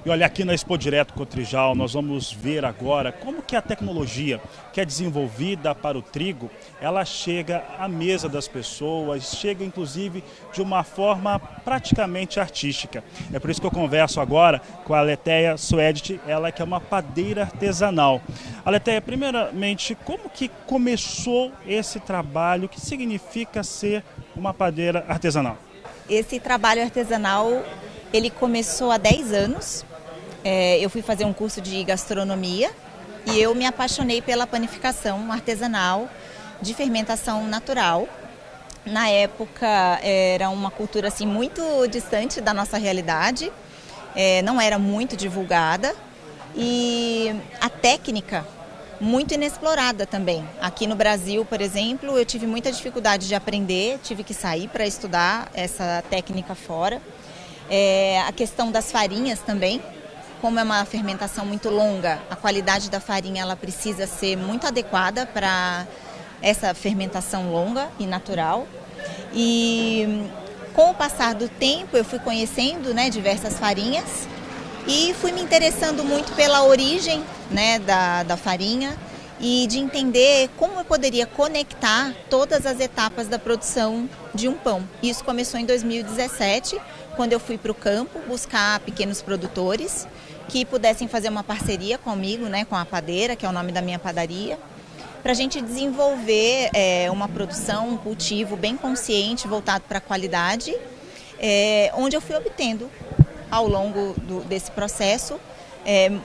E olha, aqui na Expo Direto Cotrijal, nós vamos ver agora como que a tecnologia que é desenvolvida para o trigo, ela chega à mesa das pessoas, chega inclusive de uma forma praticamente artística. É por isso que eu converso agora com a Aletheia Suedt, ela que é uma padeira artesanal. Aletheia, primeiramente, como que começou esse trabalho? O que significa ser uma padeira artesanal? Esse trabalho artesanal, ele começou há 10 anos. Eu fui fazer um curso de gastronomia e eu me apaixonei pela panificação artesanal de fermentação natural. Na época era uma cultura assim, muito distante da nossa realidade, não era muito divulgada e a técnica muito inexplorada também. Aqui no Brasil, por exemplo, eu tive muita dificuldade de aprender, tive que sair para estudar essa técnica fora. A questão das farinhas também. Como é uma fermentação muito longa, a qualidade da farinha ela precisa ser muito adequada para essa fermentação longa e natural. E com o passar do tempo eu fui conhecendo, diversas farinhas e fui me interessando muito pela origem, da farinha e de entender como eu poderia conectar todas as etapas da produção de um pão. Isso começou em 2017, quando eu fui para o campo buscar pequenos produtores que pudessem fazer uma parceria comigo, com a Padeira, que é o nome da minha padaria, para a gente desenvolver uma produção, um cultivo bem consciente, voltado para a qualidade, onde eu fui obtendo, ao longo desse processo,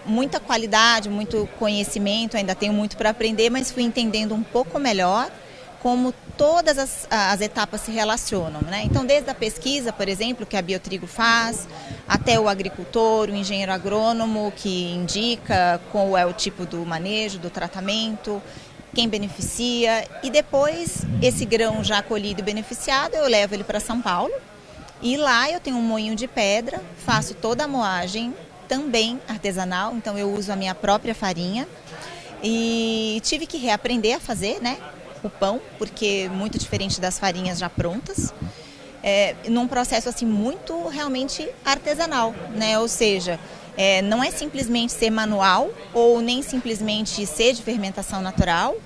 muita qualidade, muito conhecimento, ainda tenho muito para aprender, mas fui entendendo um pouco melhor como todas as etapas se relacionam, Então, desde a pesquisa, por exemplo, que a Biotrigo faz, até o agricultor, o engenheiro agrônomo que indica qual é o tipo do manejo, do tratamento, quem beneficia, e depois esse grão já colhido e beneficiado, eu levo ele para São Paulo, e lá eu tenho um moinho de pedra, faço toda a moagem, também artesanal, então eu uso a minha própria farinha, e tive que reaprender a fazer, o pão, porque é muito diferente das farinhas já prontas, num processo assim muito realmente artesanal, Ou seja, não é simplesmente ser manual ou nem simplesmente ser de fermentação natural,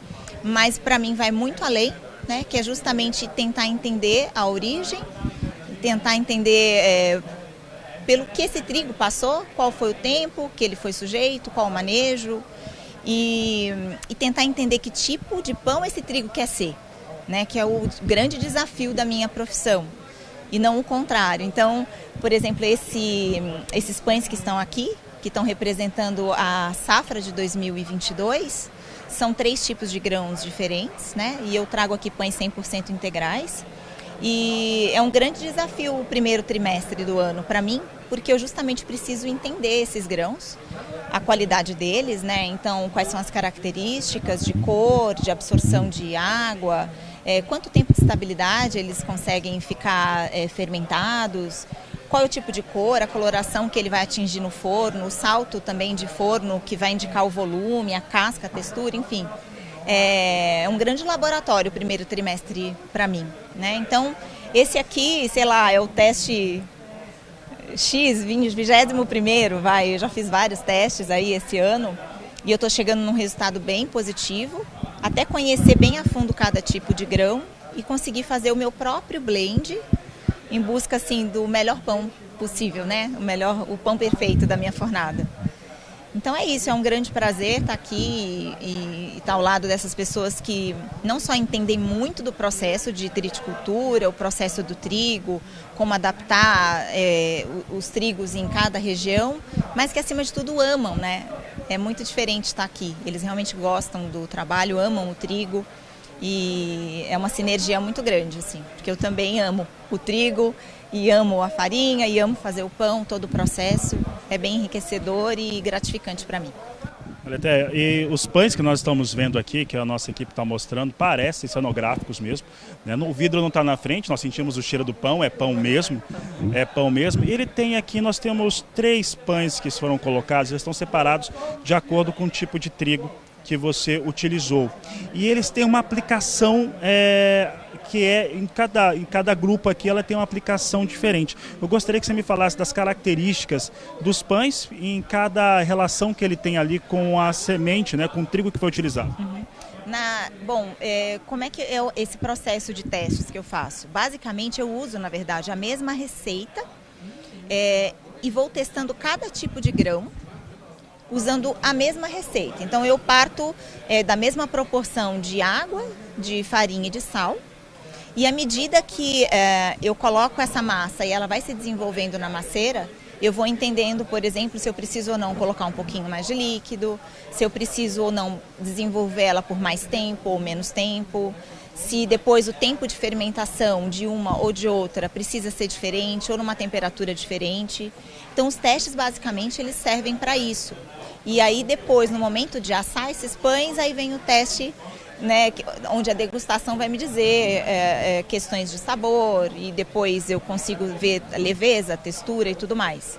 mas para mim vai muito além, que é justamente tentar entender a origem, tentar entender pelo que esse trigo passou, qual foi o tempo que ele foi sujeito, qual o manejo, e tentar entender que tipo de pão esse trigo quer ser, que é o grande desafio da minha profissão, e não o contrário. Então, por exemplo, esses pães que estão aqui, que estão representando a safra de 2022, são 3 tipos de grãos diferentes, e eu trago aqui pães 100% integrais. E é um grande desafio o primeiro trimestre do ano para mim, porque eu justamente preciso entender esses grãos, a qualidade deles, Então, quais são as características de cor, de absorção de água, quanto tempo de estabilidade eles conseguem ficar fermentados, qual é o tipo de cor, a coloração que ele vai atingir no forno, o salto também de forno que vai indicar o volume, a casca, a textura, enfim. É um grande laboratório o primeiro trimestre para mim, Então, esse aqui, sei lá, é o teste X, 21º, eu já fiz vários testes aí esse ano e eu estou chegando num resultado bem positivo, até conhecer bem a fundo cada tipo de grão e conseguir fazer o meu próprio blend em busca, assim, do melhor pão possível, o pão perfeito da minha fornada. Então é isso, é um grande prazer estar aqui e estar ao lado dessas pessoas que não só entendem muito do processo de triticultura, o processo do trigo, como adaptar os trigos em cada região, mas que acima de tudo amam, É muito diferente estar aqui, eles realmente gostam do trabalho, amam o trigo e é uma sinergia muito grande, assim, porque eu também amo o trigo e amo a farinha e amo fazer o pão, todo o processo. É bem enriquecedor e gratificante para mim. Aletheia, e os pães que nós estamos vendo aqui, que a nossa equipe está mostrando, parecem cenográficos mesmo, O vidro não está na frente, nós sentimos o cheiro do pão, é pão mesmo, E ele tem aqui, nós temos 3 pães que foram colocados, eles estão separados de acordo com o tipo de trigo que você utilizou. E eles têm uma aplicação que em cada grupo aqui ela tem uma aplicação diferente. Eu gostaria que você me falasse das características dos pães em cada relação que ele tem ali com a semente, né, com o trigo que foi utilizado. Uhum. Como é que é esse processo de testes que eu faço? Basicamente eu uso, na verdade, a mesma receita e vou testando cada tipo de grão usando a mesma receita. Então eu parto da mesma proporção de água, de farinha e de sal. E à medida que eu coloco essa massa e ela vai se desenvolvendo na maceira, eu vou entendendo, por exemplo, se eu preciso ou não colocar um pouquinho mais de líquido, se eu preciso ou não desenvolver ela por mais tempo ou menos tempo, se depois o tempo de fermentação de uma ou de outra precisa ser diferente ou numa temperatura diferente. Então os testes basicamente eles servem para isso. E aí depois, no momento de assar esses pães, aí vem o teste, né, onde a degustação vai me dizer questões de sabor e depois eu consigo ver a leveza, a textura e tudo mais.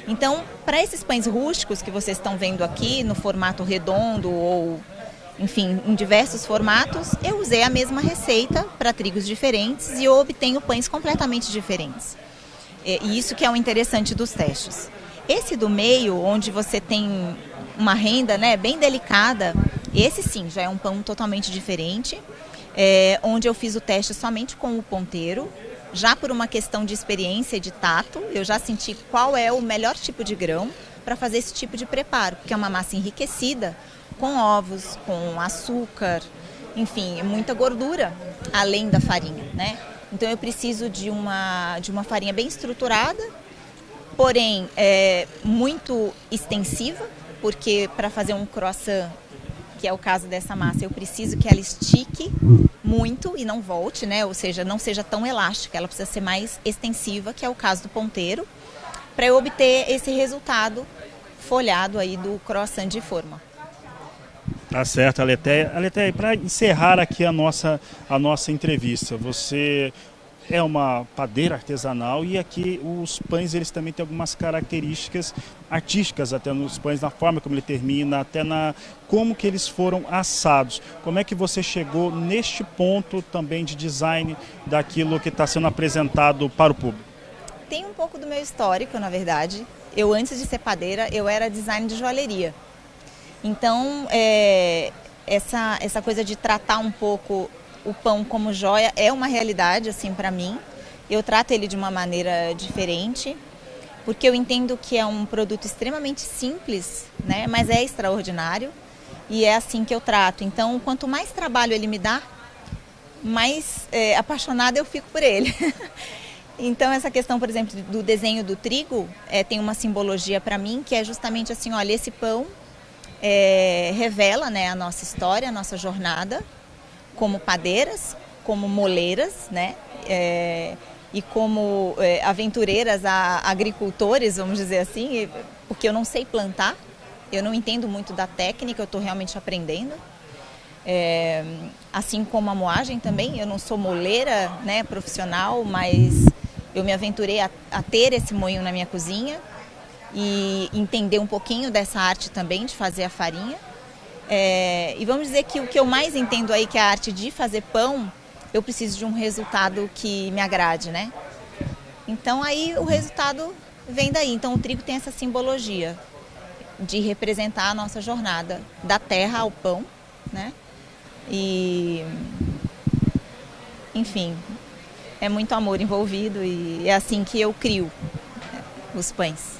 Então, para esses pães rústicos que vocês estão vendo aqui, no formato redondo ou, enfim, em diversos formatos, eu usei a mesma receita para trigos diferentes e eu obtenho pães completamente diferentes. E isso que é o interessante dos testes. Esse do meio, onde você tem uma renda, né, bem delicada, esse sim, já é um pão totalmente diferente, onde eu fiz o teste somente com o ponteiro, já por uma questão de experiência e de tato, eu já senti qual é o melhor tipo de grão para fazer esse tipo de preparo, porque é uma massa enriquecida com ovos, com açúcar, enfim, muita gordura, além da farinha, né? Então eu preciso de uma farinha bem estruturada, porém muito extensiva, porque para fazer um croissant, que é o caso dessa massa, eu preciso que ela estique muito e não volte, né? Ou seja, não seja tão elástica, ela precisa ser mais extensiva, que é o caso do ponteiro, para eu obter esse resultado folhado aí do croissant de forma. Tá certo, Aletheia. Aletheia, para encerrar aqui a nossa entrevista, você é uma padeira artesanal e aqui os pães eles também têm algumas características artísticas até nos pães, na forma como ele termina, até na como que eles foram assados. Como é que você chegou neste ponto também de design daquilo que está sendo apresentado para o público? Tem um pouco do meu histórico, na verdade. Eu, antes de ser padeira, eu era design de joalheria. Então, essa coisa de tratar um pouco o pão como joia é uma realidade, assim, para mim. Eu trato ele de uma maneira diferente, porque eu entendo que é um produto extremamente simples, né, mas é extraordinário e é assim que eu trato. Então, quanto mais trabalho ele me dá, mais apaixonada eu fico por ele. Então, essa questão, por exemplo, do desenho do trigo tem uma simbologia para mim, que é justamente assim, olha, esse pão revela, né, a nossa história, a nossa jornada como padeiras, como moleiras, né, e como aventureiras agricultores, vamos dizer assim, porque eu não sei plantar, eu não entendo muito da técnica, eu estou realmente aprendendo. Assim como a moagem também, eu não sou moleira, né, profissional, mas eu me aventurei a ter esse moinho na minha cozinha e entender um pouquinho dessa arte também de fazer a farinha. E vamos dizer que o que eu mais entendo aí, que é a arte de fazer pão, eu preciso de um resultado que me agrade, né? Então aí o resultado vem daí. Então o trigo tem essa simbologia de representar a nossa jornada da terra ao pão, né? E, enfim, é muito amor envolvido e é assim que eu crio os pães.